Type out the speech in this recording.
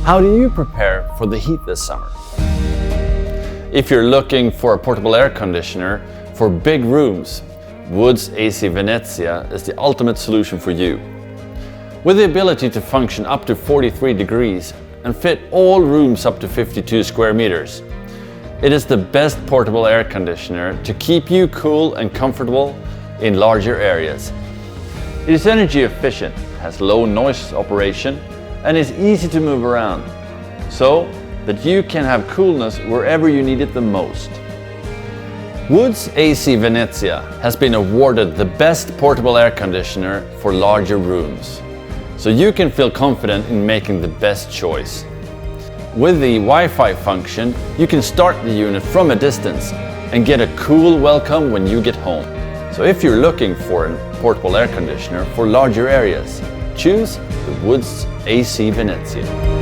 How do you prepare for the heat this summer? If you're looking for a portable air conditioner for big rooms, Wood's AC Venezia is the ultimate solution for you. With the ability to function up to 43 degrees and fit all rooms up to 52 square meters, it is the best portable air conditioner to keep you cool and comfortable in larger areas. It is energy efficient, has low noise operation, and is easy to move around, so that you can have coolness wherever you need it the most. Wood's AC Venezia has been awarded the best portable air conditioner for larger rooms, so you can feel confident in making the best choice. With the Wi-Fi function, you can start the unit from a distance and get a cool welcome when you get home. So if you're looking for a portable air conditioner for larger areas, choose the Wood's AC Venezia.